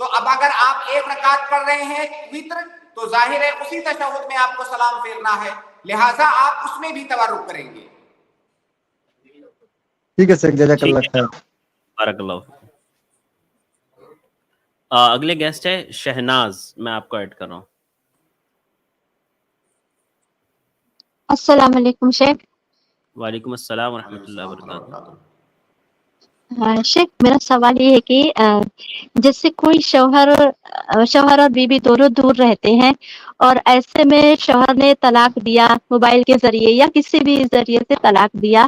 تو اب اگر آپ ایک رکعت پڑھ رہے ہیں وتر تو ظاہر ہے اسی تشہد میں آپ کو سلام پھیرنا ہے، لہٰذا آپ اس میں بھی تورک کریں گے۔ ٹھیک ہے شیخ، جزاک ٹھیک اللہ ہے، خیر۔ بارک اللہ فیکم۔ اگلے گیسٹ ہے شہناز، میں آپ کو ایڈ کر رہا ہوں۔ السلام علیکم شیخ۔ وعلیکم السلام ورحمۃ وعلیکم اللہ السلام ورحمۃ اللہ وبرکاتہ۔ وبرکاتہ۔ شیخ میرا سوال یہ ہے کہ جیسے کوئی شوہر اور بیوی دونوں دور رہتے ہیں اور ایسے میں شوہر نے طلاق دیا موبائل کے ذریعے یا کسی بھی ذریعے سے طلاق دیا،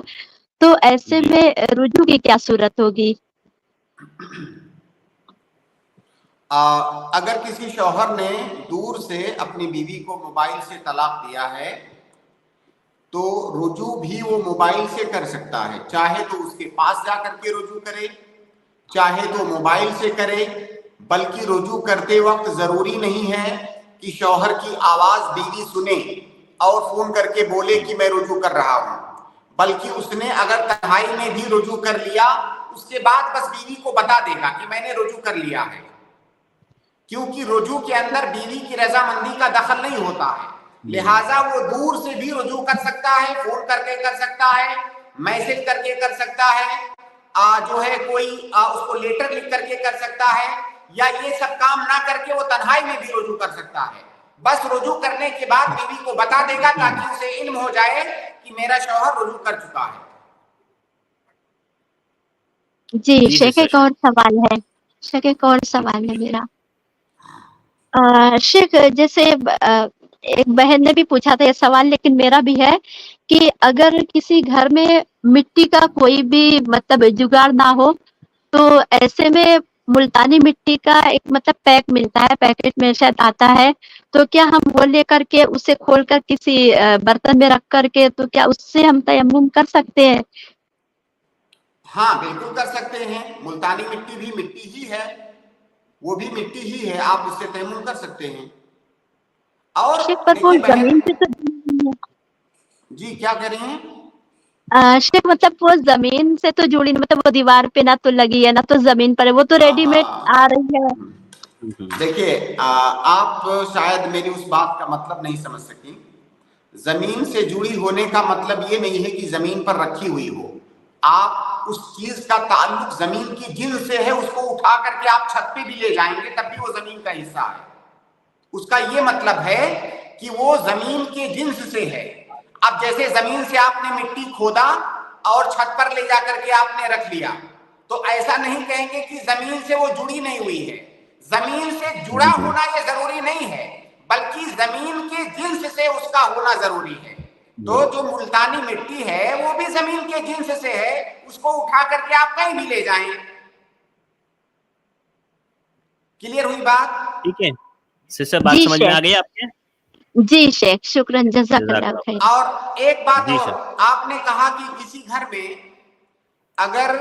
تو ایسے جی میں رجوع کی کیا صورت ہوگی؟ اگر کسی شوہر نے دور سے اپنی بیوی کو موبائل سے طلاق دیا ہے تو رجوع بھی وہ موبائل سے کر سکتا ہے، چاہے تو اس کے پاس جا کر کے رجوع کرے، چاہے تو موبائل سے کرے، بلکہ رجوع کرتے وقت ضروری نہیں ہے کہ شوہر کی آواز بیوی سنے اور فون کر کے بولے کہ میں رجوع کر رہا ہوں، بلکہ اس نے اگر تنہائی میں بھی رجوع کر لیا اس کے بعد بس بیوی کو بتا دے گا کہ میں نے رجوع کر لیا ہے، کیونکہ رجوع کے اندر بیوی کی رضامندی کا دخل نہیں ہوتا ہے، لہٰذا وہ دور سے بھی رجوع کر سکتا ہے، فون کر کے کر سکتا ہے، میسج کر کے کر سکتا ہے، جو ہے کوئی اس کو لیٹر لکھ کر کے کر سکتا ہے، یا یہ سب کام نہ کر کے وہ تنہائی میں بھی رجوع کر سکتا ہے، بس رجوع کرنے کے بعد بیوی کو بتا دے گا تاکہ اسے علم ہو جائے کہ میرا شوہر رجوع کر چکا ہے۔ جی جی شیخ، سر۔ ایک اور سوال ہے، شیخ ایک اور سوال ہے میرا۔ شیخ جیسے ایک بہن نے بھی پوچھا تھا یہ سوال، لیکن میرا بھی ہے کہ اگر کسی گھر میں مٹی کا کوئی بھی مطلب جگاڑ نہ ہو تو ایسے میں ملتانی مٹی کا ایک مطلب پیک ملتا ہے، پیکٹ میں شاید آتا ہے، تو کیا ہم وہ لے کر کے اسے کھول کر کسی برتن میں رکھ کر کے تو کیا اس سے ہم تیمم کر سکتے ہیں؟ ہاں بالکل کر سکتے ہیں، ملتانی مٹی بھی مٹی ہی ہے، وہ بھی مٹی ہی ہے، آپ اس سے تیمم کر سکتے ہیں۔ اور شیخ پر وہ دیکھیے بہن، زمین سے تو جڑی جی کیا کہہ رہی ہیں؟ شیخ مطلب وہ زمین سے تو جڑی نہیں، مطلب وہ دیوار پہ نہ تو لگی ہے نہ تو زمین پر ہے، وہ تو ریڈی میڈ آ رہی ہے۔ دیکھیے آپ شاید میری اس بات کا مطلب نہیں سمجھ سکی۔ زمین سے جڑی ہونے کا مطلب یہ نہیں ہے کہ زمین پر رکھی ہوئی ہو، آپ اس چیز کا تعلق زمین کی جنس سے ہے، اس کو اٹھا کر کے آپ چھت پہ بھی لے جائیں گے تب بھی وہ زمین کا حصہ ہے، اس کا یہ مطلب ہے کہ وہ زمین کے جنس سے ہے۔ اب جیسے زمین سے آپ نے مٹی کھودا اور چھت پر لے جا کر کے آپ نے رکھ لیا، تو ایسا نہیں کہیں گے کہ زمین سے وہ جڑی نہیں ہوئی ہے، زمین سے جڑا ہونا یہ ضروری نہیں ہے، بلکہ زمین کے جنس سے اس کا ہونا ضروری ہے۔ تو جو ملتانی مٹی ہے وہ بھی زمین کے جنس سے ہے، اس کو اٹھا کر کے آپ کہیں بھی لے جائیں۔ کلیئر ہوئی بات؟ ٹھیک ہے سسٹر، بات جی سمجھ میں آ شیخ، گئی آپ کے؟ جی شیخ شکراً، جزاک جزاک اللہ اللہ۔ خیر۔ اور ایک بات جی اور، سر۔ آپ نے کہا کہ کسی گھر میں اگر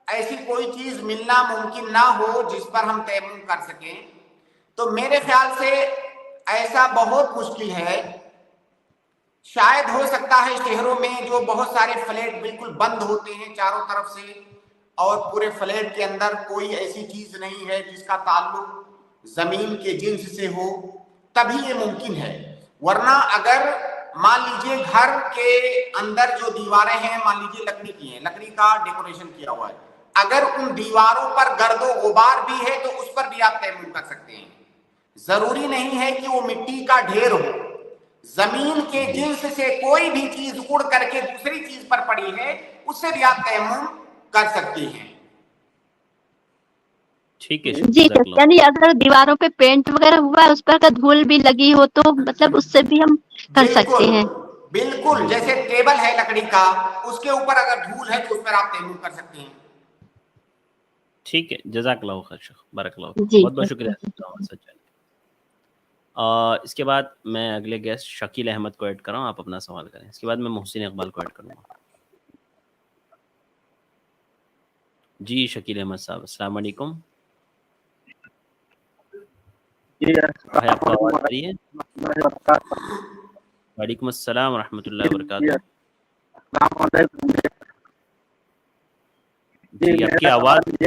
ایسی کوئی چیز ملنا ممکن نہ ہو جس پر ہم تیمم کر سکیں، تو میرے خیال سے ایسا بہت مشکل ہے۔ شاید ہو سکتا ہے شہروں میں جو بہت سارے فلیٹ بالکل بند ہوتے ہیں چاروں طرف سے، اور پورے فلیٹ کے اندر کوئی ایسی چیز نہیں ہے جس کا تعلق زمین کے جنس سے ہو، تبھی یہ ممکن ہے، ورنہ اگر مان لیجئے گھر کے اندر جو دیواریں ہیں مان لیجئے لکڑی کی ہیں، لکڑی کا ڈیکوریشن کیا ہوا ہے، اگر ان دیواروں پر گرد و غبار بھی ہے تو اس پر بھی آپ تیمم کر سکتے ہیں، ضروری نہیں ہے کہ وہ مٹی کا ڈھیر ہو، زمین کے جنس سے کوئی بھی چیز اڑ کر کے دوسری چیز پر پڑی ہے اس سے بھی آپ تیمم کر سکتی ہیں۔ ٹھیک ہے جی جزاک اللہ۔ یعنی اگر دیواروں پہ پینٹ وغیرہ ہوا ہے اس پر اگر دھول بھی لگی ہو تو مطلب اس سے بھی ہم کر سکتے ہیں؟ بالکل، جیسے ٹیبل ہے لکڑی کا، اس کے اوپر اگر دھول ہے تو اس پر آپ تیمم کر سکتے ہیں۔ ٹھیک ہے جزاک اللہ خیر شیخ، بارک اللہ فیک، جی بہت بہت شکریہ۔ اس کے بعد میں اگلے گیسٹ شکیل احمد کو ایڈ کر رہا ہوں، آپ اپنا سوال کریں، اس کے بعد میں محسن اقبال کو ایڈ کروں گا۔ جی شکیل احمد صاحب السلام علیکم۔ بھائی آپ کو آواز آ رہی ہے؟ وعلیکم السلام ورحمۃ اللہ وبرکاتہ۔ جی آپ کی آواز، جی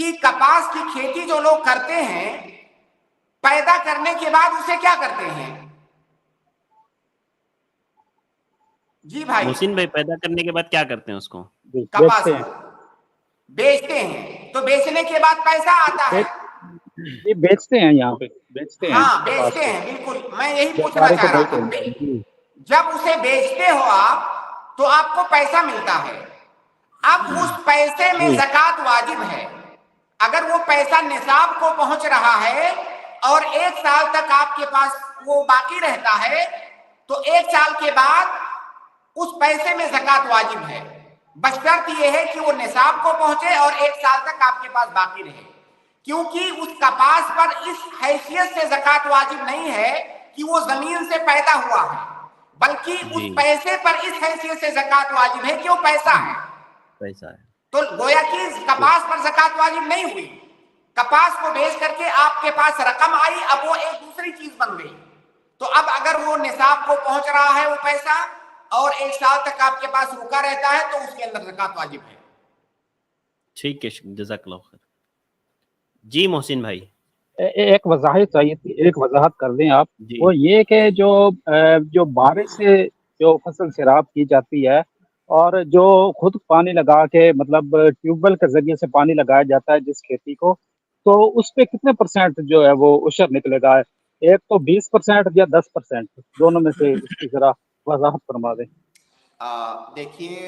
کہ کپاس کی کھیتی جو لوگ کرتے ہیں پیدا کرنے کے بعد اسے کیا کرتے ہیں؟ جی بھائی محسن بھائی پیدا کرنے کے بعد کیا کرتے ہیں اس کو؟ کپاس کو بیچتے ہیں، تو بیچنے کے بعد پیسہ آتا ہے. یہ بیچتے ہیں یہاں پہ، بیچتے ہیں. ہاں بیچتے ہیں، بالکل میں یہی پوچھنا چاہ رہا تھا. جب اسے بیچتے ہو آپ تو آپ کو پیسہ ملتا ہے. اب اس پیسے میں زکوٰۃ واجب ہے. اگر وہ پیسہ نصاب کو پہنچ رہا ہے اور 1 سال تک آپ کے پاس وہ باقی رہتا ہے تو 1 سال کے بعد اس پیسے میں زکوٰۃ واجب ہے، بشرط یہ ہے کہ وہ نصاب کو پہنچے اور 1 سال تک آپ کے پاس باقی رہے. کیونکہ اس کپاس پر اس حیثیت سے زکوٰۃ واجب نہیں ہے کہ وہ زمین سے پیدا ہوا ہے، بلکہ اس پیسے پر اس حیثیت سے زکوٰۃ واجب ہے کہ وہ پیسہ ہے. تو گویا کہ کپاس پر زکوٰۃ واجب نہیں ہوئی. کپاس کو بیچ کر کے آپ کے پاس رقم آئی، اب وہ ایک دوسری چیز بن گئی. تو اب اگر وہ نصاب کو پہنچ رہا ہے وہ پیسہ اور 1 سال تک آپ کے پاس رکا رہتا ہے تو اس کے اندر زکوٰۃ واجب ہے. ٹھیک ہے، جزاک اللہ خیر. جی محسن بھائی ایک وضاحت چاہیے تھی، ایک وضاحت کر دیں آپ. وہ یہ کہ جو بارش سے جو فصل سیراب کی جاتی ہے اور جو خود پانی لگا کے مطلب ٹیوب ویل کے ذریعے سے پانی لگایا جاتا ہے جس کھیتی کو، تو اس پہ کتنے % جو ہے وہ عشر نکلے گا؟ ایک تو 20% یا 10%، دونوں میں سے اس کی ذرا وضاحت فرما دیں. دیکھیے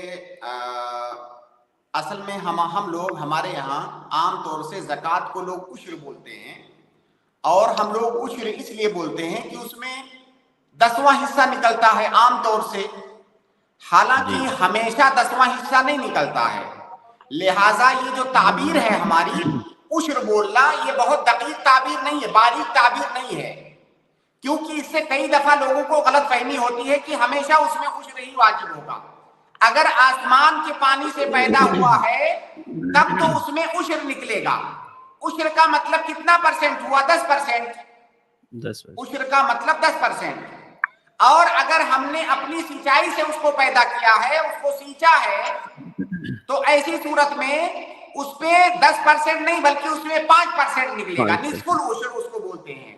اصل میں ہم لوگ ہمارے یہاں عام طور سے زکوٰۃ کو لوگ عشر بولتے ہیں، اور ہم لوگ عشر اس لیے بولتے ہیں کہ اس میں 10واں حصہ نکلتا ہے عام طور سے، حالانکہ ہمیشہ 10واں حصہ نہیں نکلتا ہے. لہٰذا یہ جو تعبیر ہے ہماری عشر بولنا، یہ بہت دقیق تعبیر نہیں ہے، باریک تعبیر نہیں ہے، کیونکہ اس سے کئی دفعہ لوگوں کو غلط فہمی ہوتی ہے کہ ہمیشہ اس میں عشر ہی واجب ہوگا. اگر آسمان کے پانی سے پیدا ہوا ہے تب تو اس میں عشر نکلے گا. عشر کا مطلب کتنا % ہوا؟ 10%. عشر کا مطلب 10%. اور اگر ہم نے اپنی سینچائی سے اس کو پیدا کیا ہے، اس کو سینچا ہے، تو ایسی صورت میں اس پہ 10% نہیں بلکہ اس میں 5% نکلے گا. نصف العشر اس کو بولتے ہیں.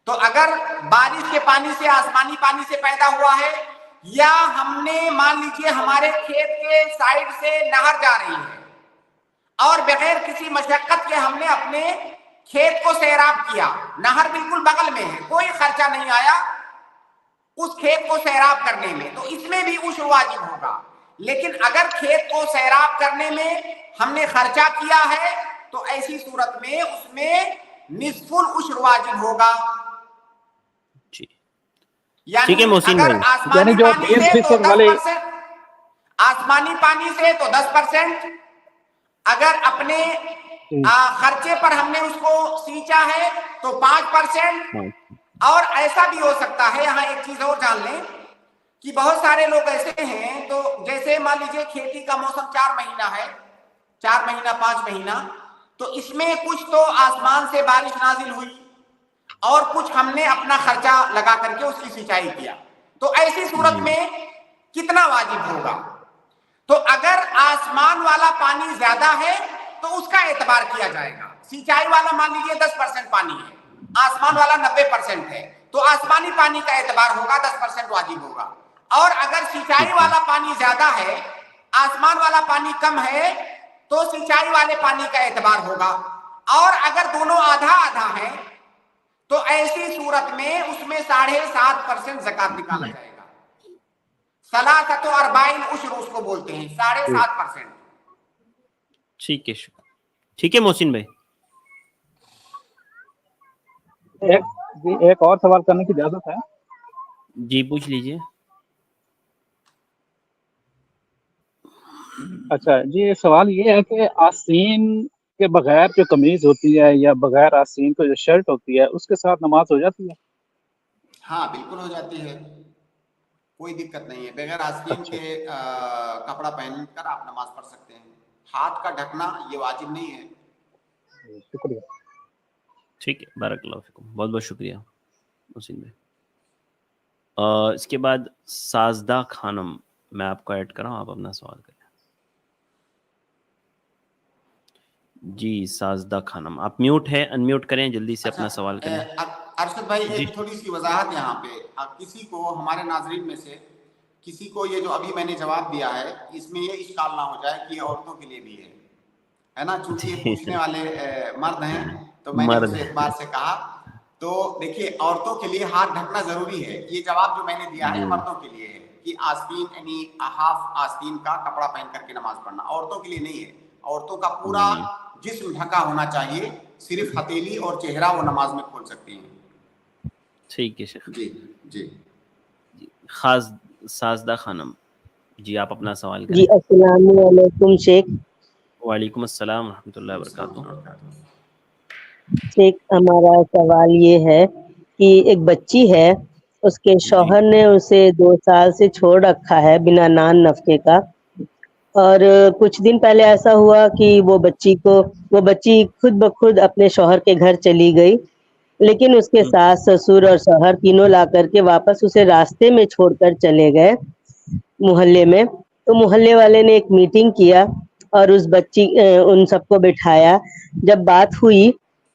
تو اگر بارش کے پانی سے، آسمانی پانی سے پیدا ہوا ہے، یا ہم نے مان لیجئے ہمارے کھیت کے سائڈ سے نہر جا رہی ہے اور بغیر کسی مشقت کے ہم نے اپنے کھیت کو سیراب کیا، نہر بالکل بغل میں ہے، کوئی خرچہ نہیں آیا اس کھیت کو سیراب کرنے میں، تو اس میں بھی عشر واجب ہوگا. لیکن اگر کھیت کو سیراب کرنے میں ہم نے خرچہ کیا ہے تو ایسی صورت میں اس میں نصف العشر واجب ہوگا. یعنی اگر آسمانی پانی سے تو 10%، آسمانی پانی سے تو 10%، اگر اپنے خرچے پر ہم نے اس کو سینچا ہے تو 5%. اور ایسا بھی ہو سکتا ہے، یہاں ایک چیز اور جان لیں کہ بہت سارے لوگ ایسے ہیں، تو جیسے مان لیجئے کھیتی کا موسم 4 مہینہ ہے، 4 مہینہ 5 مہینہ، تو اس میں کچھ تو آسمان سے بارش نازل ہوئی اور کچھ ہم نے اپنا خرچہ لگا کر کے اس کی سینچائی کیا. تو ایسی صورت میں کتنا واجب ہوگا؟ تو اگر آسمان والا پانی زیادہ ہے تو اس کا اعتبار کیا جائے گا. سینچائی والا مان لیجیے 10% پانی ہے، آسمان والا 90% ہے، تو آسمانی پانی کا اعتبار ہوگا، 10% واجب ہوگا. اور اگر سینچائی والا پانی زیادہ ہے، آسمان والا پانی کم ہے، تو سینچائی والے پانی کا اعتبار ہوگا. اور اگر دونوں آدھا آدھا ہیں تو ایسی صورت میں اس میں 7.5% زکوٰۃ نکالا جائے گا. ثلاثۃ ارباعین عشر اس کو بولتے ہیں، 7.5%. ٹھیک ہے، ٹھیک ہے محسن بھائی. ایک اور سوال کرنے کی اجازت ہے؟ جی پوچھ لیجئے. اچھا جی، سوال یہ ہے کہ آستین کے بغیر جو قمیض ہوتی ہے یا بغیر آستین کو جو شرٹ ہوتی ہے اس کے ساتھ نماز ہو جاتی ہے؟ ہاں بالکل ہو جاتی ہے، کوئی دقت نہیں ہے. بغیر آستین کے کپڑا پہن کر آپ نماز پڑھ سکتے ہیں. ہاتھ کا ڈھکنا یہ واجب نہیں ہے. شکریہ. ٹھیک ہے، بارک اللہ فیکم، بہت بہت شکریہ محسن بھائی. اس کے بعد سازدہ خانم، میں آپ کو ایڈ کر رہا ہوں، آپ اپنا سوال کریں. جی سازدہ خانم آپ میوٹ ہے، انمیوٹ کریں جلدی سے اپنا سوال کریں. ارشد بھائی ایک تھوڑی سی وضاحت یہاں پہ، کسی کو ہمارے ناظرین میں سے کسی کو یہ جو ابھی میں نے جواب دیا ہے اس میں یہ اشکال نہ ہو جائے کہ یہ عورتوں کے لیے بھی ہے نا، چونکہ یہ پوچھنے والے مرد ہیں تو میں نے اس اعتبار سے کہا. تو دیکھیے عورتوں کے لیے ہاتھ ڈھکنا ضروری ہے، یہ جواب جو میں نے دیا ہے مردوں کے لیے ہے کہ آستین یعنی ہاف آستین کا کپڑا پہن کر کے نماز پڑھنا، عورتوں کے لیے نہیں ہے. عورتوں کا پورا جسم ڈھکا ہونا چاہیے، صرف ہتھیلی اور چہرہ وہ نماز میں کھول سکتی ہیں. ٹھیک ہے شیخ. جی جی خاص سازدہ خانم جی آپ اپنا سوال کریں. جی السلام علیکم شیخ. وعلیکم السلام ورحمۃ اللہ وبرکاتہ. شیخ ہمارا سوال یہ ہے کہ ایک بچی ہے، اس کے شوہر نے اسے 2 سال سے چھوڑ رکھا ہے بنا نان نفقے کا، اور کچھ دن پہلے ایسا ہوا کہ وہ بچی خود بخود اپنے شوہر کے گھر چلی گئی، لیکن اس کے ساس سسر اور شوہر تینوں لا کر کے واپس اسے راستے میں چھوڑ کر چلے گئے محلے میں. تو محلے والے نے ایک میٹنگ کیا اور ان سب کو بٹھایا. جب بات ہوئی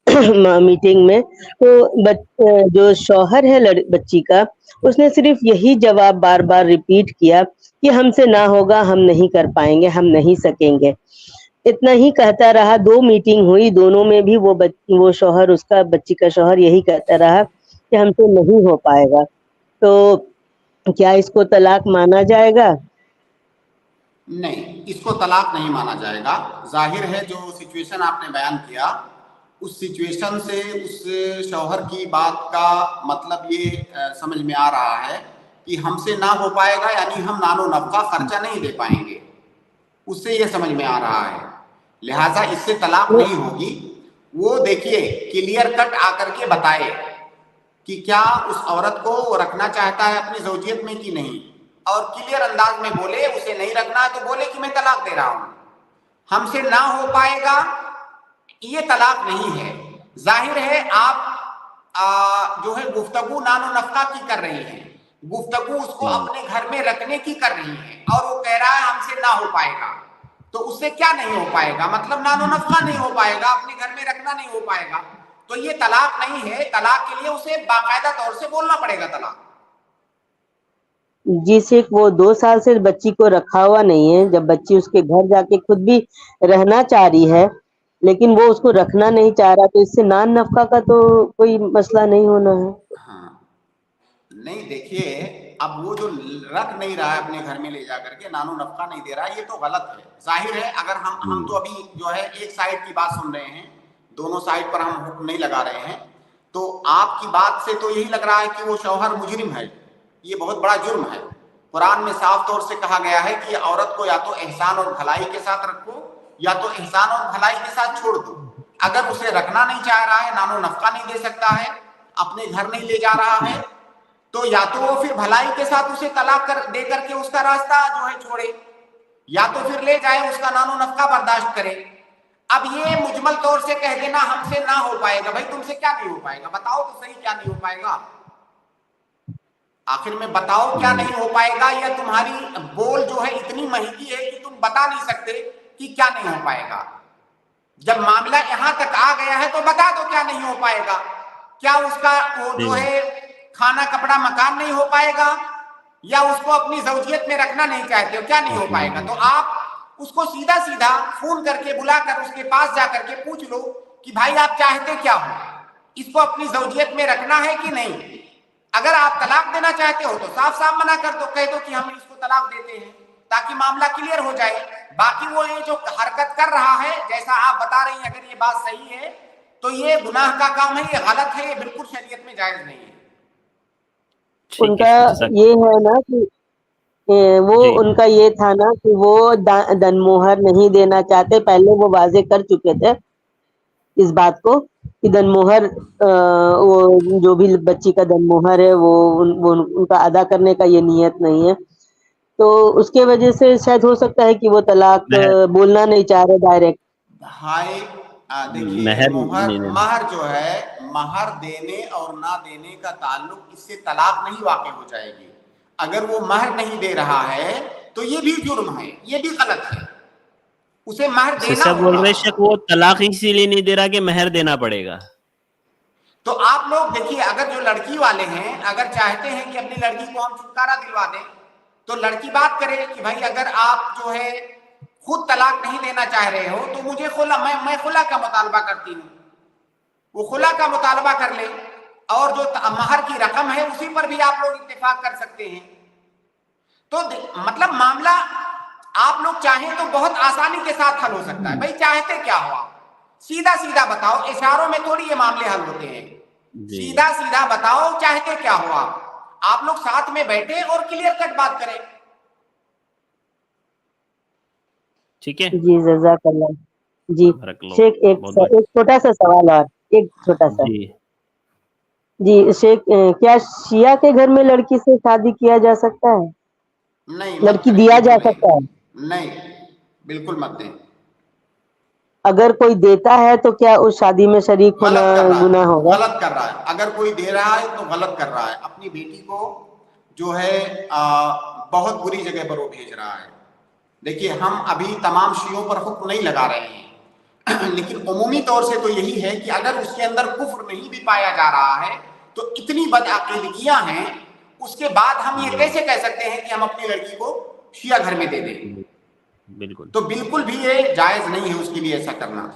میٹنگ میں تو جو شوہر ہے بچی کا، اس نے صرف یہی جواب بار بار ریپیٹ کیا کہ ہم سے نہ ہوگا، ہم نہیں کر پائیں گے، ہم نہیں سکیں گے. اتنا ہی کہتا رہا. 2 میٹنگ ہوئی، دونوں میں بھی وہ شوہر، اس کا بچی کا شوہر یہی کہتا رہا کہ ہم سے نہیں ہو پائے گا. تو کیا اس کو طلاق مانا جائے گا؟ نہیں، اس کو طلاق نہیں مانا جائے گا. ظاہر ہے جو سچویشن آپ نے بیان کیا اس سچویشن سے اس شوہر کی بات کا مطلب یہ سمجھ میں آ رہا ہے کہ ہم سے نہ ہو پائے گا، یعنی ہم نان و نفقہ خرچہ نہیں دے پائیں گے، اس سے یہ سمجھ میں آ رہا ہے. لہٰذا اس سے طلاق نہیں ہوگی. وہ دیکھیے کلیئر کٹ آ کر کے بتائے کہ کیا اس عورت کو وہ رکھنا چاہتا ہے اپنی زوجیت میں کہ نہیں، اور کلیئر انداز میں بولے اسے نہیں رکھنا ہے تو بولے کہ میں طلاق دے رہا ہوں. ہم سے نہ ہو پائے گا یہ طلاق نہیں ہے. ظاہر ہے آپ جو ہے گفتگو نان و نفقہ کی کر رہی ہیں، گفتگو اس کو اپنے گھر میں رکھنے کی کر رہی ہیں، اور وہ کہہ رہا ہے ہم سے نہ ہو پائے گا. تو اس سے کیا نہیں ہو پائے گا؟ مطلب نان و نفقہ نہیں ہو پائے گا، اپنے گھر میں رکھنا نہیں ہو پائے گا. تو یہ طلاق نہیں ہے. طلاق کے لیے اسے باقاعدہ طور سے بولنا پڑے گا طلاق. جی شیخ، وہ 2 سال سے بچی کو رکھا ہوا نہیں ہے. جب بچی اس کے گھر جا کے خود بھی رہنا چاہ رہی ہے لیکن وہ اس کو رکھنا نہیں چاہ رہا، تو اس سے نان نفقہ کا تو کوئی مسئلہ نہیں ہونا ہے. ہاں نہیں، دیکھیے اب وہ جو رکھ نہیں رہا ہے اپنے گھر میں لے جا کر کے، نان و نفقہ نہیں دے رہا ہے، یہ تو غلط ہے. ظاہر ہے اگر ہم تو ابھی جو ہے ایک سائڈ کی بات سن رہے ہیں، دونوں سائڈ پر ہم حکم نہیں لگا رہے ہیں. تو آپ کی بات سے تو یہی لگ رہا ہے کہ وہ شوہر مجرم ہے، یہ بہت بڑا جرم ہے. قرآن میں صاف طور سے کہا گیا ہے کہ عورت کو یا تو احسان اور بھلائی کے ساتھ رکھو یا تو احسان اور بھلائی کے ساتھ چھوڑ دو. اگر اسے رکھنا نہیں چاہ رہا ہے، نان و نفقہ نہیں دے سکتا ہے، اپنے گھر نہیں لے جا رہا ہے، تو یا تو وہ پھر بھلائی کے ساتھ اسے طلاق دے کر کے اس کا راستہ جو ہے چھوڑے، یا تو پھر لے جائے اس کا نان و نفقہ برداشت کرے. اب یہ مجمل طور سے کہہ دینا ہم سے نہ ہو پائے گا، بھائی تم سے کیا نہیں ہو پائے گا؟ بتاؤ تو صحیح کیا نہیں ہو پائے گا؟ آخر میں بتاؤ کیا نہیں ہو پائے گا؟ یا تمہاری بول جو ہے اتنی مہنگی ہے کہ تم بتا نہیں سکتے کہ کیا نہیں ہو پائے گا؟ جب معاملہ یہاں تک آ گیا ہے تو بتا دو کیا نہیں ہو پائے گا. کیا اس کا وہ جو ہے کھانا کپڑا مکان نہیں ہو پائے گا، یا اس کو اپنی زوجیت میں رکھنا نہیں چاہتے ہو؟ کیا نہیں ہو پائے گا؟ تو آپ اس کو سیدھا سیدھا فون کر کے بلا کر اس کے پاس جا کر کے پوچھ لو کہ بھائی آپ چاہتے کیا ہو، اس کو اپنی زوجیت میں رکھنا ہے کہ نہیں. اگر آپ طلاق دینا چاہتے ہو تو صاف صاف منع کر دو، کہہ دو کہ ہم اس کو طلاق دیتے ہیں، تاکہ معاملہ کلیئر ہو جائے. باقی وہ یہ جو حرکت کر رہا ہے، جیسا آپ بتا رہی ہیں، اگر یہ بات صحیح ہے تو یہ گناہ کا کام ہے، یہ غلط ہے، یہ بالکل شریعت میں جائز نہیں ہے. ان کا یہ ہے نا کہ وہ ان کا یہ تھا نا کہ وہ دن موہر نہیں دینا چاہتے. پہلے وہ واضح کر چکے تھے اس بات کو کہ دن موہر وہ جو بھی بچی کا دن موہر ہے وہ ان کا ادا کرنے کا یہ نیت نہیں ہے. تو اس کے وجہ سے شاید ہو سکتا ہے کہ وہ طلاق بولنا نہیں چاہ رہے ڈائریکٹ. بھائی دیکھیے مہر جو ہے، مہر دینے اور نہ دینے کا تعلق اس سے طلاق نہیں واقع ہو جائے گی. اگر وہ مہر نہیں دے رہا ہے تو یہ بھی جرم ہے، یہ بھی غلط ہے. اسے مہر دینا سب بول رہے ہوگا. شیخ وہ طلاق اسی لیے نہیں دے رہا کہ مہر دینا پڑے گا. تو آپ لوگ دیکھیے اگر جو لڑکی والے ہیں اگر چاہتے ہیں کہ اپنی لڑکی کو ہم چھٹکارا دلوا دیں تو لڑکی بات کرے کہ بھائی اگر آپ جو ہے خود طلاق نہیں دینا چاہ رہے ہو تو مجھے خلا میں خلا کا مطالبہ کرتی ہوں. وہ خلا کا مطالبہ کر لے اور جو مہر کی رقم ہے اسی پر بھی آپ لوگ اتفاق کر سکتے ہیں. تو مطلب معاملہ آپ لوگ چاہیں تو بہت آسانی کے ساتھ حل ہو سکتا ہے. بھائی چاہتے کیا ہو آپ سیدھا سیدھا بتاؤ. اشاروں میں تھوڑی یہ معاملے حل ہوتے ہیں. سیدھا سیدھا بتاؤ چاہتے کیا ہو آپ لوگ ساتھ میں بیٹھے اور کلیئر کٹ بات کریں. ٹھیک ہے جی جزاک اللہ. جی شیخ ایک چھوٹا سا سوال اور ایک چھوٹا سا. جی شیخ کیا شیعہ کے گھر میں لڑکی سے شادی کیا جا سکتا ہے؟ نہیں لڑکی دیا جا سکتا ہے؟ نہیں بالکل مت دیں. اگر کوئی دیتا ہے تو کیا اس شادی میں شریک ہونا گناہ ہوگا؟ غلط کر رہا ہے. اگر کوئی دے رہا ہے تو غلط کر رہا ہے. اپنی بیٹی کو جو ہے بہت بری جگہ پر وہ بھیج رہا ہے. دیکھیے ہم ابھی تمام شیعوں پر حکم نہیں لگا رہے ہیں لیکن عمومی طور سے تو یہی ہے کہ اگر اس کے اندر کفر نہیں بھی پایا جا رہا ہے تو اتنی بدعقیدگیاں ہیں اس کے بعد ہم یہ کیسے کہہ سکتے ہیں کہ ہم اپنی لڑکی کو شیعہ گھر میں دے دیں. بالکل تو بالکل بھی یہ جائز نہیں ہے اس کے لیے ایسا کرنا.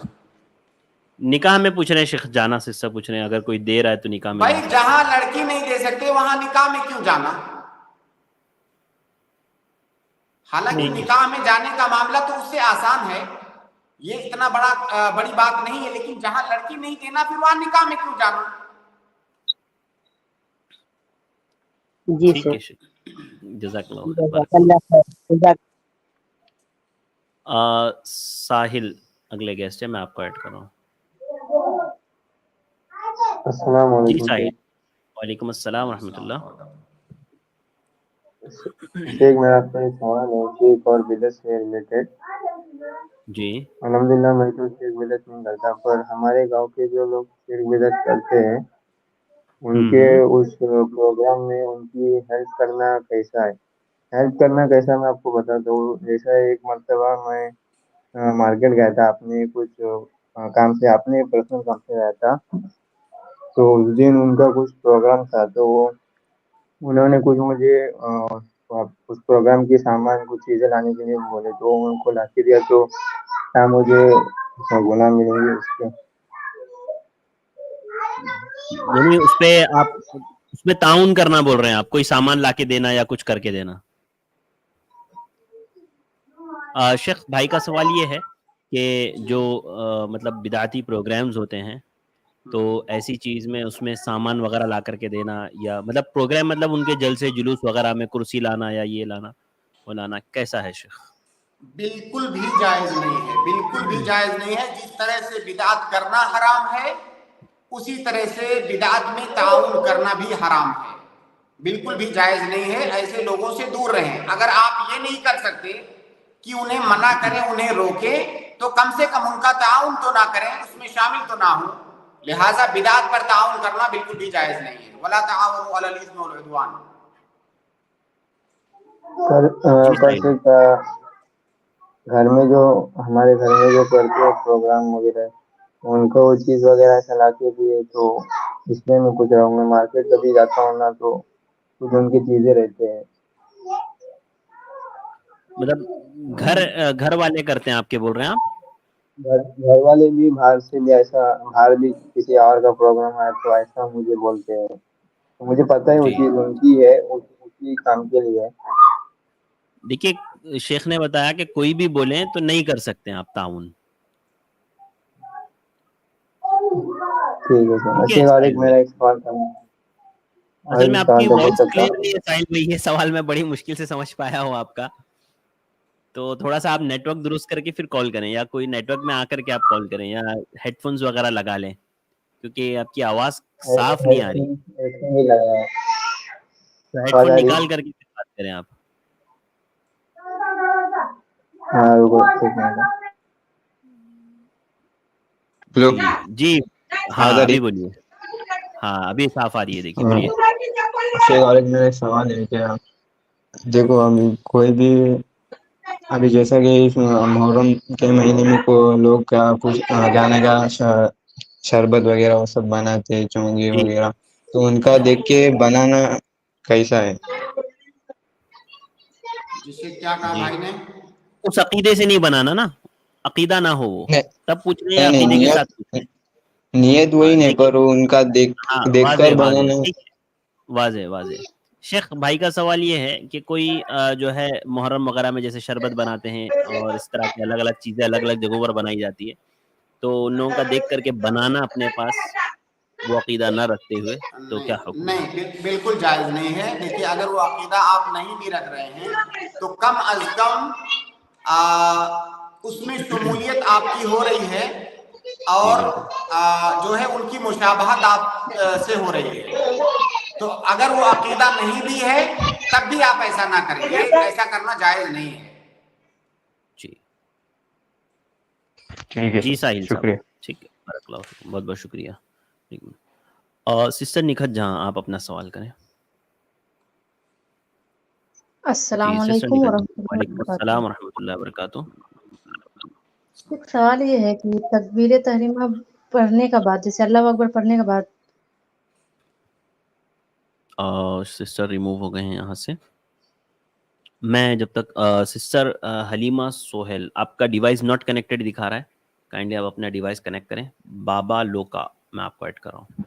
نکاح میں پوچھ رہے ہیں شیخ جانا سے سب پوچھ رہے ہیں اگر کوئی دے رہا ہے تو نکاح میں. بھائی جہاں لڑکی نہیں دے سکتے وہاں نکاح میں کیوں جانا؟ حالانکہ نکاح میں جانے کا معاملہ تو اس سے آسان ہے. یہ اتنا بڑی بات نہیں ہے. لیکن جہاں لڑکی نہیں دینا پھر وہاں نکاح میں کیوں جانا؟ جی ٹھیک ہے جزاک اللہ. ساحل اگلے گیسٹ ہے میں آپ کو ایڈ کر رہا ہوں. السلام جی علیکم. ساحل. وعلیکم السلام ورحمۃ اللہ. شیخ میرا آپ کا ایک سوال ہے شیخ اور بدعت سے ریلیٹڈ. جی الحمدللہ میں تو شرک بدعت نہیں کرتا پر ہمارے گاؤں کے جو لوگ شرک بدعت کرتے ہیں ان کے اس پروگرام میں ان کی ہیلپ کرنا کیسا ہے؟ ہیلپ کرنا کیسا میں آپ کو بتاتا ہوں. جیسا ایک مرتبہ میں مارکیٹ گیا تھا اپنے کچھ کام سے اپنے پرسنل کام سے گیا تھا تو اس دن ان کا کچھ پروگرام تھا تو وہ انہوں نے کچھ مجھے اس پروگرام کی سامان کچھ چیزیں لانے کے لیے بولے تو ان کو لا کے دیا تو کیا مجھے گناہ ملیں گے اس کے؟ یعنی اس پہ آپ اس میں تعاون کرنا بول رہے ہیں آپ کوئی سامان لا کے دینا یا کچھ کر کے دینا. شیخ بھائی کا سوال یہ ہے کہ جو مطلب بدعتی پروگرامز ہوتے ہیں تو ایسی چیز میں اس میں سامان وغیرہ لا کر کے دینا یا مطلب پروگرام مطلب ان کے جلسے جلوس وغیرہ میں کرسی لانا یا یہ لانا وہ لانا کیسا ہے شیخ؟ بالکل بھی جائز نہیں ہے. بالکل بھی جائز نہیں ہے. جس طرح سے بدعت کرنا حرام ہے اسی طرح سے بدعت میں تعاون کرنا بھی حرام ہے. بالکل بھی جائز نہیں ہے. ایسے لوگوں سے دور رہیں. اگر آپ یہ نہیں کر سکتے کہ انہیں منع کریں انہیں روکیں تو کم سے کم ان کا تعاون تو نہ کریں اس میں شامل تو نہ ہوں. لہٰذا بدعت پر تعاون کرنا بالکل بھی جائز نہیں ہے. ولا تعاونوا علی الاثم والعدوان. گھر میں جو ہمارے گھر میں جو کرتے ہیں پروگرام وغیرہ ان کو وہ چیز وغیرہ چلا کے دیے تو اس لیے میں پوچھ رہا ہوں. میں مارکیٹ کبھی جاتا ہوں نا تو کچھ ان کی چیزیں رہتے ہیں. مطلب گھر والے کرتے ہیں آپ کے بول رہے ہیں آپ؟ گھر والے بھی باہر سے بھی ایسا باہر بھی کسی اور کا پروگرام ہے تو ایسا مجھے بولتے ہیں. مجھے پتہ ہے وہ چیز ان کی ہے اسی کام کے لیے. دیکھیے شیخ نے بتایا کہ کوئی بھی بولیں تو نہیں کر سکتے ہیں آپ تعاون. ٹھیک ہے سر. اچھی بات ہے. میرا ایک سوال تھا. اصل میں آپ کی وائس کلیئر نہیں ہے ساحل بھائی. یہ سوال میں بڑی مشکل سے سمجھ پایا ہوں آپ کا. تو تھوڑا سا آپ نیٹ ورک درست کر کے پھر کال کریں یا کوئی نیٹ ورک میں آ کر کے آپ کال کریں یا ہیڈ فونز وغیرہ لگا لیں کیونکہ آپ کی آواز صاف نہیں آ رہی. ہیڈ فون نکال کر کے بات کریں آپ. جی ہاں ابھی بولیے. ہاں ابھی صاف آ رہی ہے. دیکھیے بولیے. میرا ایک سوال ہے کیا دیکھو ابھی کوئی بھی ابھی جیسا کہ اس محرم کے مہینے میں کو لوگ کا کچھ گانے کا شربت وغیرہ وہ سب بناتے ہیں، چونگی جی وغیرہ، تو ان کا دیکھ کے بنانا کیسا ہے؟ جسے کیا کہا جی بھائی نے؟ اس عقیدے سے نہیں بنانا نا، عقیدہ نہ ہو وہ، نہیں تب پوچھ رہے ہیں نہیں، عقیدے کے نیت ساتھ پوچھ رہے نیت ہیں۔ وہی نہیں، دیکھیے پر ان کا ہاں دیکھ کر واضح واضح بنانا۔ ٹھیک ہے، واضح واضح۔ شیخ بھائی کا سوال یہ ہے کہ کوئی جو ہے محرم وغیرہ میں جیسے شربت بناتے ہیں اور اس طرح کی الگ الگ چیزیں الگ الگ جگہوں پر بنائی جاتی ہے، تو ان لوگوں کا دیکھ کر کے بنانا اپنے پاس وہ عقیدہ نہ رکھتے ہوئے تو کیا حکم ہے؟ نہیں، بالکل جائز نہیں ہے۔ دیکھیے اگر وہ عقیدہ آپ نہیں بھی رکھ رہے ہیں تو کم از کم اس میں شمولیت آپ کی ہو رہی ہے، جی اور بالکل جو ہے ان کی مشابہت آپ سے ہو رہی ہے۔ تو اگر وہ عقیدہ نہیں بھی ہے تب بھی آپ ایسا نہ کریں، یہ ایسا کرنا جائز نہیں ہے۔ جی ٹھیک ہے جی سر، ساحل صاحب، شکریہ۔ ٹھیک ہے، بارک اللہ فیکم، بہت بہت شکریہ۔ اور سسٹر نکھت جہاں، آپ اپنا سوال کریں۔ جی السلام سسٹر علیکم نکھت جی، ورحمۃ اللہ وعلیکم وبرکاتہ۔ السلام ورحمۃ اللہ وبرکاتہ۔ ایک سوال یہ ہے کہ تکبیر تحریمہ پڑھنے کے بعد، جیسے اللہ اکبر پڑھنے کے بعد، سسٹر ریموو ہو گئے ہیں یہاں سے۔ میں جب تک سسٹر حلیمہ سہیل، آپ کا ڈیوائس ناٹ کنیکٹڈ دکھا رہا ہے، کائنڈلی آپ اپنا ڈیوائس کنیکٹ کریں۔ بابا لوکا میں آپ کو ایڈ کر رہا ہوں۔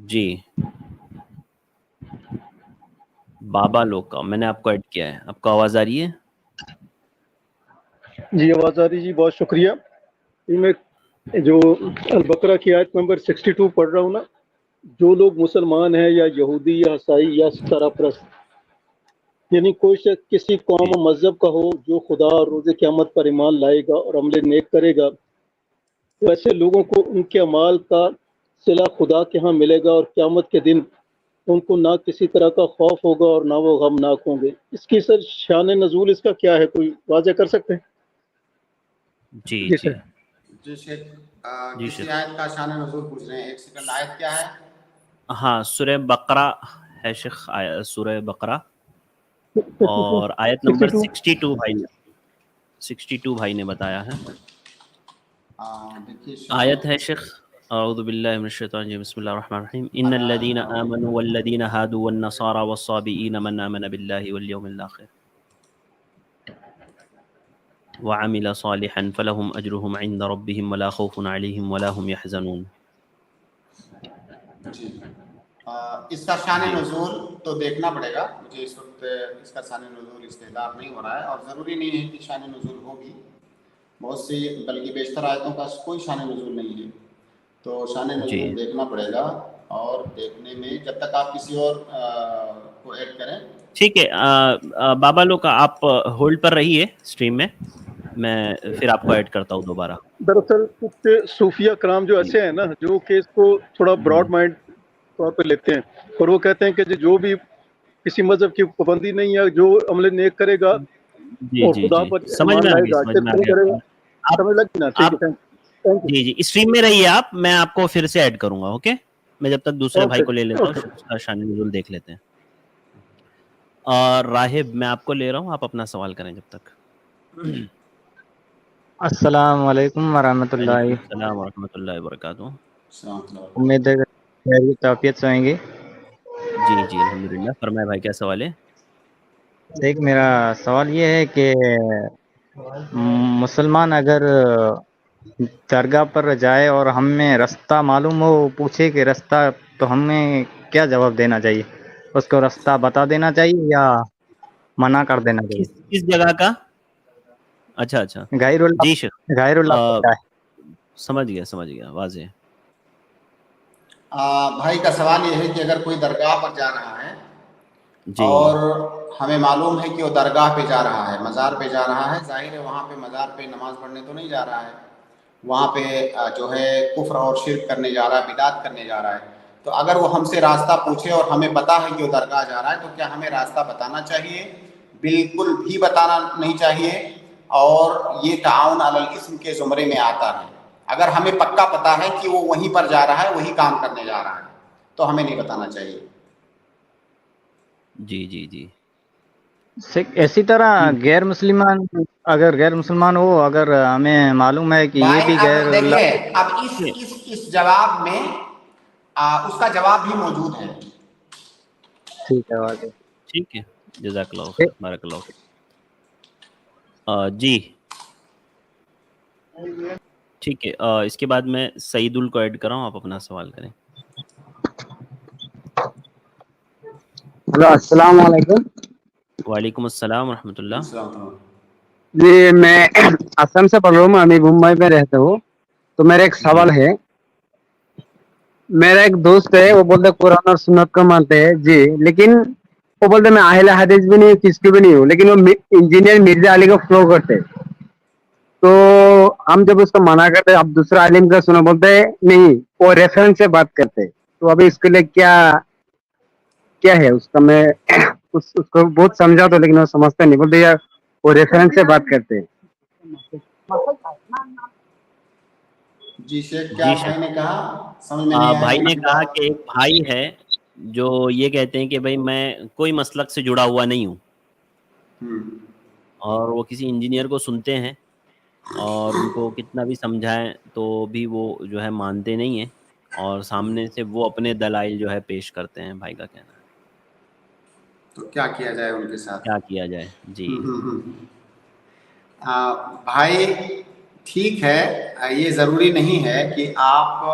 جی بابا لوکا میں نے آپ کو ایڈ کیا ہے، آپ کو آواز آ رہی ہے؟ جی آواز آ رہی جی، بہت شکریہ۔ یہ میں جو البقرہ کی آیت نمبر 62 پڑھ رہا ہوں نا، جو لوگ مسلمان ہیں یا یہودی یا عیسائی یا ستارہ پرست، یعنی کوئی شخص کسی قوم و مذہب کا ہو جو خدا اور روز قیامت پر ایمان لائے گا اور عمل نیک کرے گا، تو ایسے لوگوں کو ان کے اعمال کا صلہ خدا کے ہاں ملے گا، اور قیامت کے دن ان کو نہ کسی طرح کا خوف ہوگا اور نہ وہ غمناک ہوں گے۔ اس کی سر شان نزول اس کا کیا ہے، کوئی واضح کر سکتے ہیں؟ جی جی جی سر۔ جی شیخ، جی کسی شیخ، آیت کا شان نزول پوچھ رہے ہیں؟ ایک سیکنڈ، آیت کیا ہے؟ ہاں سورہ بقرہ ہے شیخ، سورہ بقرہ، اور آیت نمبر 62۔ 62 بھائی نے 62 بھائی نے بتایا ہے۔ دیکھیے شان آیت ہے شیخ، اعوذ باللہ من الشیطان الرجیم، بسم اللہ الرحمن الرحیم، ان الذین آمنوا والذین ہادوا والنصارى والصابئین من آمن باللہ والیوم الآخر وعمل صالحا فلهم اجرهم عند ربهم ولا خوف عليهم ولا هم يحزنون۔ جی اس کا شان جی نزول تو دیکھنا پڑے گا مجھے، اس وقت اس کا شان نزول استحضار نہیں ہو رہا ہے، اور ضروری نہیں ہے کہ شان نزول ہوگی، بہت سی بلکہ بیشتر آیتوں کا کوئی شان نزول نہیں ہے، تو شان جی نزول دیکھنا پڑے گا۔ اور دیکھنے میں جب تک آپ کسی اور کو ایڈ کریں۔ ٹھیک ہے، بابا لوگ کا آپ ہولڈ پر رہیے اسٹریم میں پھر آپ کو ایڈ کرتا ہوں دوبارہ۔ دراصل کچھ صوفیہ کرام جو ایسے ہیں نا، جو کہ اس کو تھوڑا براڈ مائنڈ طور پہ لیتے ہیں، اور وہ کہتے ہیں کہ جو بھی کسی مذہب کی پابندی نہیں ہے، جو عمل نیک کرے گا جی اور جی خدا جی پر سمجھ ایمان میں آ لائے گیا، گا، سمجھ میں آ صرف وہ کرے گیا۔ گا۔ آپ سمجھ لگی نا؟ ٹھیک آپ ہے، تھینک یو۔ جی جی اسٹریم میں رہیے آپ، میں آپ کو پھر سے ایڈ کروں گا، اوکے؟ میں جب تک دوسرے بھائی اوکے کو لے لیتا ہوں، اوکے۔ اس کا شان نزول دیکھ لیتے ہیں۔ اور راہب میں آپ کو لے رہا ہوں، آپ اپنا سوال کریں جب تک۔ السلام علیکم ورحمۃ اللہ۔ وعلیکم السلام ورحمۃ اللہ وبرکاتہ۔ امید ہے خیریت عافیت سے ہوئیں گے۔ جی جی الحمدللہ، فرمائے بھائی کیا سوال ہے؟ دیکھ میرا سوال یہ ہے کہ مسلمان اگر درگاہ پر جائے اور ہمیں رستہ معلوم ہو، پوچھے کہ رستہ، تو ہمیں کیا جواب دینا چاہیے؟ اس کو رستہ بتا دینا چاہیے یا منع کر دینا چاہیے؟ کس جگہ کا؟ اچھا اچھا غیر جی شیخ، اللہ، غیر اللہ پر جائے۔ سمجھ گیا واضح۔ بھائی کا سوال یہ ہے کہ اگر کوئی درگاہ پر جا رہا ہے جی اور ہمیں معلوم ہے کہ وہ درگاہ پہ جا رہا ہے، مزار پہ جا رہا ہے، ظاہر ہے وہاں پہ مزار پہ نماز پڑھنے تو نہیں جا رہا ہے، وہاں پہ جو ہے کفر اور شرک کرنے جا رہا ہے، بدعت کرنے جا رہا ہے، تو اگر وہ ہم سے راستہ پوچھے اور ہمیں پتہ ہے کہ وہ درگاہ جا رہا ہے، تو کیا ہمیں راستہ بتانا چاہیے؟ بالکل بھی بتانا نہیں چاہیے، اور یہ تعاون علی الاثم کے زمرے میں آتا ہے۔ اگر ہمیں پکا پتہ ہے کہ وہ وہیں پر جا رہا ہے، وہی کام کرنے جا رہا ہے، تو ہمیں نہیں بتانا چاہیے۔ جی جی جی اسی طرح غیر مسلمان ہو، اگر ہمیں معلوم ہے کہ یہ بھائی بھی اب غیر اللہ، دیکھیے، اب اس جواب میں اس کا جواب بھی موجود ہے. ٹھیک ہے واضح. ٹھیک ہے، جزاک اللہ خیر، بارک اللہ فیک. جی ٹھیک ہے، اس کے بعد میں سعید ال کو ایڈ کر رہا ہوں، آپ اپنا سوال کریں. ہلو السلام علیکم. وعلیکم السلام ورحمۃ اللہ. جی میں آسام سے پڑھ رہا ہوں، ابھی ممبئی میں رہتا ہوں. تو میرا ایک جی سوال ہے. میرا ایک دوست ہے، وہ بولتے قرآن اور سنت کو مانتے ہیں جی، لیکن وہ بولتے میں اہل حدیث بھی نہیں ہوں، کس کی بھی نہیں ہوں، لیکن وہ انجینئر مرزا علی کو فلو کرتے. تو ہم جب اس کو منع کرتے اب دوسرا عالم کا سنا، بولتے نہیں وہ ریفرنس سے بات کرتے. تو ابھی اس کے لیے کیا ہے اس کا؟ میں اس کو بہت سمجھا تو، لیکن وہ سمجھتا نہیں، بولتے یار وہ ریفرنس سے بات کرتے. جی شیخ، کیا جی بھائی نے کہا؟ سمجھ میں نہیں آیا بھائی نے دوسری کہا بات. کہ ایک بھائی ہے جو یہ کہتے ہیں کہ بھائی میں کوئی مسلک سے جڑا ہوا نہیں ہوں، اور وہ کسی انجینئر کو سنتے ہیں، اور ان کو کتنا بھی سمجھائیں تو بھی وہ جو ہے مانتے نہیں ہیں، اور سامنے سے وہ اپنے دلائل جو ہے پیش کرتے ہیں. بھائی کا کہنا ہے تو کیا کیا جائے ان کے ساتھ؟ کیا کیا جائے؟ جی بھائی ٹھیک ہے، یہ ضروری نہیں ہے کہ آپ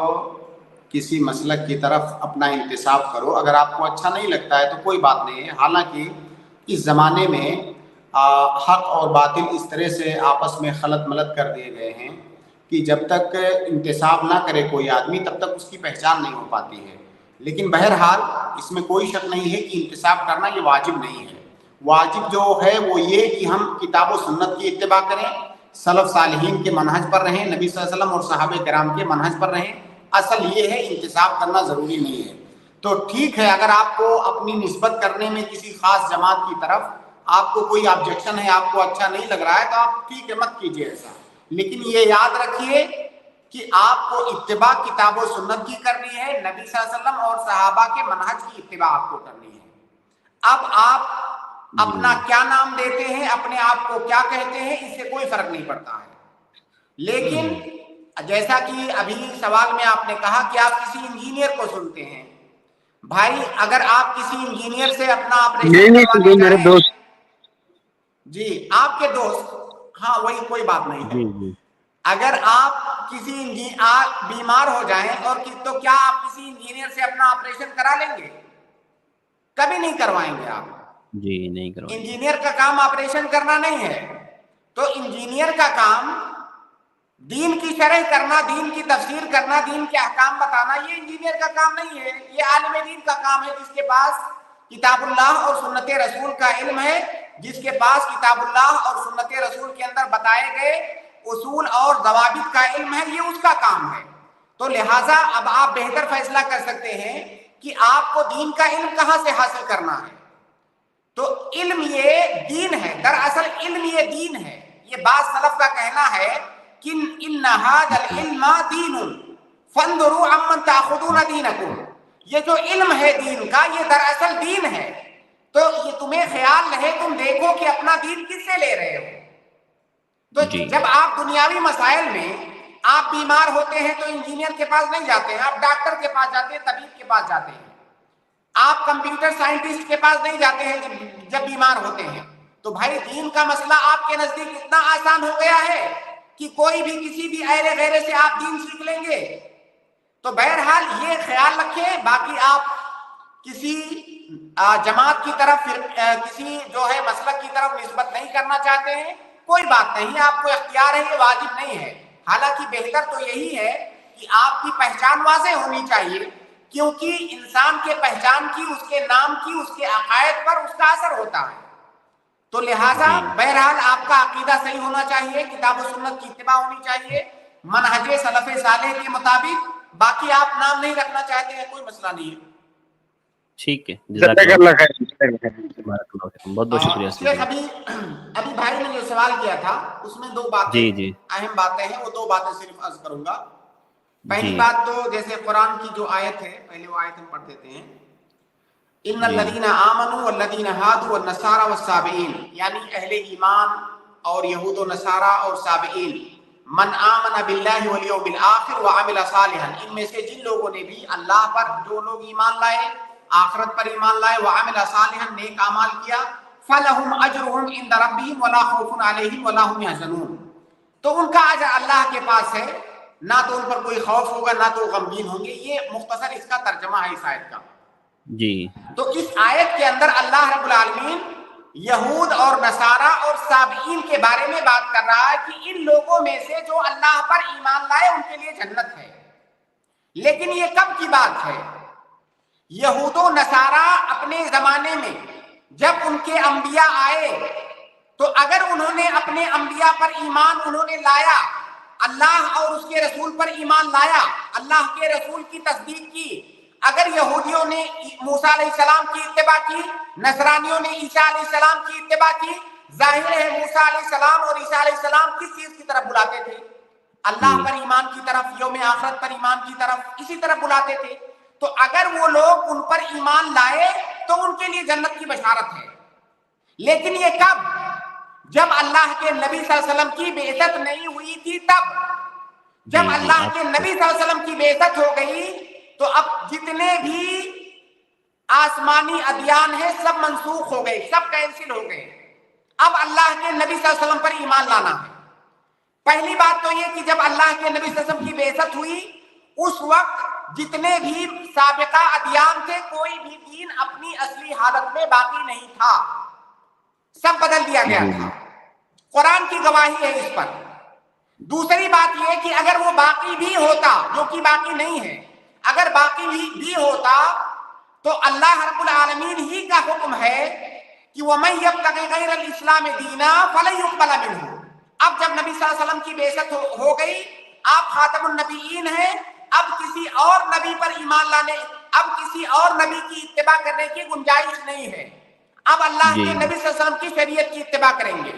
کسی مسلک کی طرف اپنا انتساب کرو. اگر آپ کو اچھا نہیں لگتا ہے تو کوئی بات نہیں ہے. حالانکہ اس زمانے میں حق اور باطل اس طرح سے آپس میں خلط ملط کر دیے گئے ہیں کہ جب تک انتساب نہ کرے کوئی آدمی تب تک اس کی پہچان نہیں ہو پاتی ہے. لیکن بہرحال اس میں کوئی شک نہیں ہے کہ انتساب کرنا یہ واجب نہیں ہے. واجب جو ہے وہ یہ کہ ہم کتاب و سنت کی اتباع کریں، سلف صالحین کے منہج پر رہیں، نبی صلی اللہ علیہ وسلم اور صحابہ کرام کے منہج پر رہیں. اصل یہ ہے، انتساب کرنا ضروری نہیں ہے. تو ٹھیک ہے، اگر آپ کو اپنی نسبت کرنے میں کسی خاص جماعت کی طرف آپ کو کوئی آبجیکشن ہے، آپ کو اچھا نہیں لگ رہا ہے، تو آپ ٹھیک ہے مت کیجیے ایسا. لیکن یہ یاد رکھیے کہ آپ کو اتباع کتاب و سنت کی کرنی ہے، نبی صلی اللہ علیہ وسلم اور صحابہ کے منہج کی اتباع آپ کو کرنی ہے. اب آپ اپنا کیا نام دیتے ہیں، اپنے آپ کو کیا کہتے ہیں، اس سے کوئی فرق نہیں پڑتا ہے. لیکن جیسا کہ ابھی سوال میں آپ نے کہا کہ آپ کسی انجینئر کو سنتے ہیں. بھائی اگر آپ کسی انجینئر سے اپنا آپریشن کروانے میرے جائیں، دوست. جی آپ کے دوست، ہاں وہی، کوئی بات نہیں ہے. جی اگر آپ آپ بیمار ہو جائیں اور تو کیا آپ کسی انجینئر سے اپنا آپریشن کرا لیں گے؟ کبھی نہیں کروائیں گے آپ. جی نہیں کروائیں گے. انجینئر کا کام آپریشن کرنا نہیں ہے. تو انجینئر کا کام دین کی شرح کرنا، دین کی تفسیر کرنا، دین کے احکام بتانا، یہ انجینئر کا کام نہیں ہے. یہ عالم دین کا کام ہے، جس کے پاس کتاب اللہ اور سنت رسول کا علم ہے، جس کے پاس کتاب اللہ اور سنت رسول کے اندر بتائے گئے اصول اور ضوابط کا علم ہے، یہ اس کا کام ہے. تو لہٰذا اب آپ بہتر فیصلہ کر سکتے ہیں کہ آپ کو دین کا علم کہاں سے حاصل کرنا ہے. تو علم یہ دین ہے، دراصل علم یہ دین ہے. یہ بعض سلف کا کہنا ہے کہ ان ھذا العلم دین فانظروا عمن تاخذون دینکم. یہ جو علم ہے دین کا، یہ دراصل دین ہے. تو یہ تمہیں خیال رہے، تم دیکھو کہ اپنا دین کس سے لے رہے ہو. تو جب آپ دنیاوی مسائل میں آپ بیمار ہوتے ہیں تو انجینئر کے پاس نہیں جاتے ہیں، آپ ڈاکٹر کے پاس جاتے ہیں، طبیب کے پاس جاتے ہیں. آپ کمپیوٹر سائنٹسٹ کے پاس نہیں جاتے ہیں جب بیمار ہوتے ہیں. تو بھائی دین کا مسئلہ آپ کے نزدیک اتنا آسان ہو گیا ہے کہ کوئی بھی کسی بھی ایرے غیرے سے آپ دین سیکھ لیں گے. تو بہرحال یہ خیال رکھیں. باقی آپ کسی جماعت کی طرف، کسی جو ہے مسلک کی طرف نسبت نہیں کرنا چاہتے ہیں، کوئی بات نہیں، آپ کو اختیار ہے، یہ واجب نہیں ہے. حالانکہ بہتر تو یہی ہے کہ آپ کی پہچان واضح ہونی چاہیے، کیونکہ انسان کے پہچان کی، اس کے نام کی، اس کے عقائد پر اس کا اثر ہوتا ہے. تو لہٰذا بہرحال آپ کا عقیدہ صحیح ہونا چاہیے، کتاب و سنت کی اتباع ہونی چاہیے منہج سلف صالح کے مطابق. باقی آپ نام نہیں رکھنا چاہتے ہیں، کوئی مسئلہ نہیں ہے. ٹھیک ہے، جزاک اللہ خیر، بہت بہت شکریہ. شیخ ابھی بھائی نے جو سوال کیا تھا اس میں دو باتیں اہم باتیں ہیں، وہ دو باتیں صرف عرض کروں گا. پہلی بات تو جیسے قرآن کی جو آیت ہے، پہلے وہ آیت ہم پڑھ دیتے ہیں. ان الذین آمنوا والذین ہادوا والنصارى والسابئین، یعنی اہل ایمان اور یہود و نصارہ اور سابئین، من آمن باللہ والیوم الآخر وعمل صالحا، ان میں سے جن لوگوں نے بھی اللہ پر، جو لوگ ایمان لائے، آخرت پر ایمان لائے، وعمل صالحا، نیک اعمال کیا، فلہم اجرہم عند ربہم ولا خوف علیہم ولا ہم یحزنون، تو ان کا اجر اللہ کے پاس ہے، نہ تو ان پر کوئی خوف ہوگا نہ تو غمگین ہوں گے۔ یہ مختصر اس کا ترجمہ ہے اس آیت کا۔ جی تو اس آیت کے اندر اللہ رب العالمین یہود اور نصارہ اور سابئین کے بارے میں بات کر رہا ہے کہ ان لوگوں میں سے جو اللہ پر ایمان لائے ان کے لیے جنت ہے۔ لیکن یہ کب کی بات ہے؟ یہود و نصارہ اپنے زمانے میں جب ان کے انبیاء آئے تو اگر انہوں نے اپنے انبیاء پر ایمان انہوں نے لایا، اللہ اور اس کے رسول پر ایمان لایا، اللہ کے رسول کی تصدیق کی، اگر یہودیوں نے موسیٰ علیہ السلام کی اتباع کی، نصرانیوں نے عیسیٰ علیہ السلام کی اتباع کی، ظاہر ہے موسیٰ علیہ السلام اور عیسیٰ علیہ السلام کس چیز کی طرف بلاتے تھے؟ اللہ پر ایمان کی طرف، یوم آخرت پر ایمان کی طرف، اسی طرف بلاتے تھے۔ تو اگر وہ لوگ ان پر ایمان لائے تو ان کے لیے جنت کی بشارت ہے۔ لیکن یہ کب؟ جب اللہ کے نبی صلی اللہ علیہ وسلم کی بعثت نہیں ہوئی تھی تب۔ جب اللہ کے نبی صلی اللہ علیہ وسلم کی بعثت ہو گئی تو اب جتنے بھی آسمانی ادیان ہیں سب منسوخ ہو گئے، سب کینسل ہو گئے۔ اب اللہ کے نبی صلی اللہ علیہ وسلم پر ایمان لانا ہے۔ پہلی بات تو یہ کہ جب اللہ کے نبی صلی اللہ علیہ وسلم کی بعثت ہوئی اس وقت جتنے بھی سابقہ ادیان تھے کوئی بھی دین اپنی اصلی حالت میں باقی نہیں تھا، سب بدل دیا گیا تھا۔ قرآن کی گواہی ہے اس پر۔ دوسری بات یہ کہ اگر وہ باقی بھی ہوتا، جو کہ باقی نہیں ہے، اگر باقی بھی ہوتا تو اللہ رب العالمین ہی کا حکم ہے کہ وَمَن يَبْتَغِ غَيْرَ الْإِسْلَامِ دِينًا فَلَن يُقْبَلَ مِنْهُ۔ اب جب نبی صلی اللہ علیہ وسلم کی بعثت ہو گئی، آپ خاتم النبیین ہیں، اب کسی اور نبی پر ایمان لانے، اب کسی اور نبی کی اتباع کرنے کی گنجائش نہیں ہے۔ اب اللہ کے نبی صلی اللہ علیہ وسلم کی شریعت کی اتباع کریں گے۔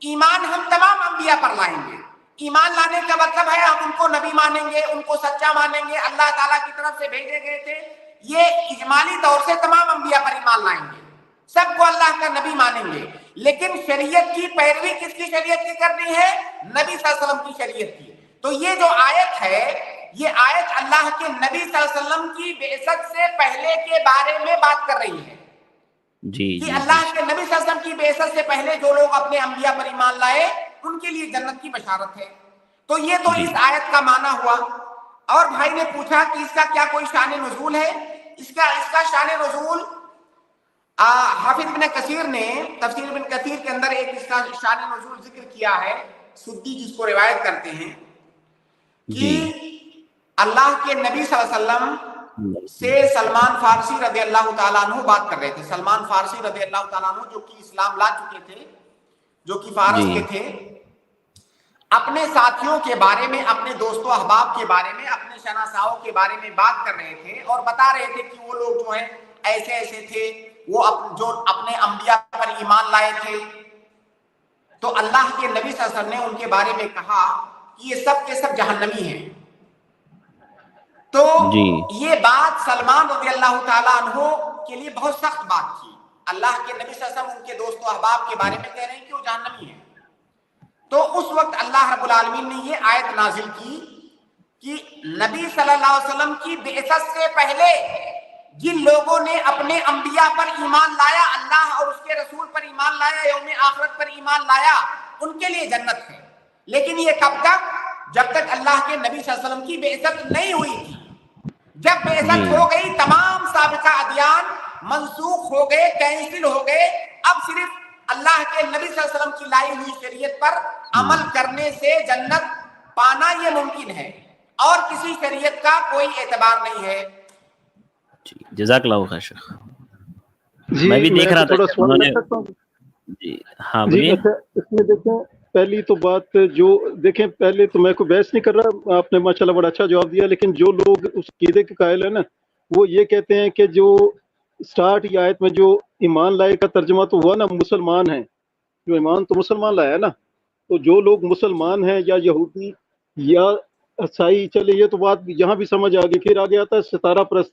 ایمان ہم تمام انبیاء پر لائیں گے۔ ایمان لانے کا مطلب ہے ہم ان کو نبی مانیں گے، ان کو سچا مانیں گے، اللہ تعالیٰ کی طرف سے بھیجے گئے تھے، یہ اجمالی طور سے تمام انبیاء پر ایمان لائیں گے، سب کو اللہ کا نبی مانیں گے۔ لیکن شریعت کی پیروی کس کی شریعت کی کرنی ہے؟ نبی صلی اللہ علیہ وسلم کی شریعت کی۔ تو یہ جو آیت ہے، یہ آیت اللہ کے نبی صلی اللہ علیہ وسلم کی بعثت سے پہلے کے بارے میں بات کر رہی ہے کہ اللہ کے نبی صلی اللہ علیہ وسلم کی بعثت سے پہلے جو لوگ اپنے انبیاء پر ایمان لائے ان کے لیے جنت کی بشارت ہے۔ تو یہ تو اس آیت کا معنی ہوا۔ اور بھائی نے پوچھا کہ اس کا کیا کوئی شان نزول ہے؟ اس کا شان نزول حافظ ابن کثیر نے تفسیر ابن کثیر کے اندر ایک اس کا شان نزول ذکر کیا ہے، سدی جس کو روایت کرتے ہیں کہ اللہ کے نبی صلی اللہ علیہ وسلم سے سلمان فارسی رضی اللہ تعالیٰ عنہ بات کر رہے تھے۔ سلمان فارسی رضی اللہ تعالیٰ عنہ جو کہ اسلام لا چکے تھے، جو کہ فارس کے تھے، اپنے ساتھیوں کے بارے میں، اپنے دوست و احباب کے بارے میں، اپنے شناساؤں کے بارے میں بات کر رہے تھے اور بتا رہے تھے کہ وہ لوگ جو ہیں ایسے ایسے تھے، وہ جو اپنے انبیاء پر ایمان لائے تھے۔ تو اللہ کے نبی صلی اللہ علیہ وسلم نے ان کے بارے میں کہا کہ یہ سب کے سب جہنمی ہیں۔ تو یہ بات سلمان رضی اللہ تعالیٰ عنہ کے لیے بہت سخت بات تھی۔ اللہ کے نبی صلی اللہ علیہ وسلم ان کے دوست و احباب کے بارے میں کہہ رہے ہیں کہ وہ جہنمی ہیں۔ تو اس وقت اللہ رب العالمین نے یہ آیت نازل کی کہ نبی صلی اللہ علیہ وسلم کی بعثت سے پہلے جن لوگوں نے اپنے انبیاء پر ایمان لایا، اللہ اور اس کے رسول پر ایمان لایا، یوم آخرت پر ایمان لایا، ان کے لیے جنت ہے۔ لیکن یہ کب تک؟ جب تک اللہ کے نبی صلی اللہ علیہ وسلم کی بعثت نہیں ہوئی تھی۔ جب بعثت ہو گئی تمام سابقہ ادیان منسوخ ہو گئے، کینسل ہو گئے، اب صرف اللہ کے نبی صلی اللہ علیہ وسلم کی لائی ہوئی شریعت پر عمل کرنے سے جنت پانا یہ ممکن ہے، اور کسی شریعت کا کوئی اعتبار نہیں ہے۔ جزاک اللہ خیر شیخ۔ میں بھی دیکھ رہا تھا جی ہاں بولیے۔ اس میں دیکھیں پہلی تو بات جو دیکھیں، پہلے تو میں کوئی بحث نہیں کر رہا، آپ نے ماشاءاللہ بڑا اچھا جواب دیا، لیکن جو لوگ اس عقیدے کے قائل ہیں نا، وہ یہ کہتے ہیں کہ جو سٹارٹ کی آیت میں جو ایمان لائے کا ترجمہ تو ہوا نا مسلمان ہیں، جو ایمان تو مسلمان لایا نا، تو جو لوگ مسلمان ہیں یا یہودی یا عیسائی، چلے یہ تو بات یہاں بھی سمجھ آ گئی۔ پھر آگے آتا ہے ستارہ پرست،